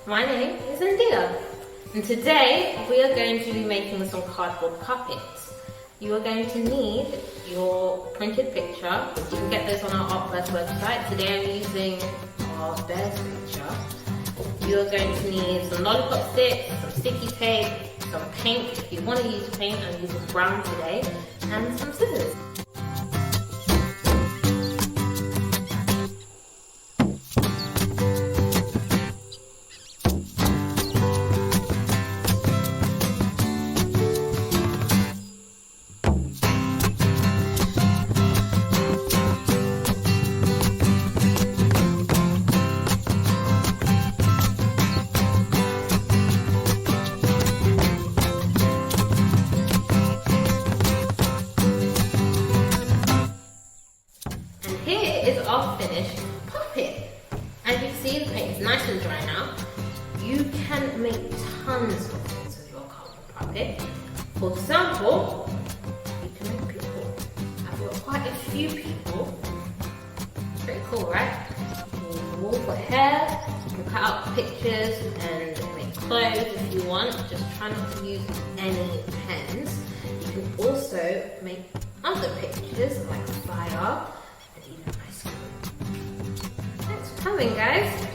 My name is India, and today we are going to be making some cardboard puppets. You are going to need your printed picture. You can get those on our ArtVerse website. Today I'm using our bear's picture. You are going to need some lollipop sticks, some sticky tape, some paint if you want to use paint. I'm using brown today, and some scissors. Here is our finished puppet. As you see, the paint is nice and dry now. You can make tons of things with your cardboard puppet. For example, you can make people. I've got quite a few people. Pretty cool, right? You can wall for hair, you can cut out pictures and make clothes if you want. Just try not to use any pens. You can also make other pictures like fire. Thanks for coming, guys.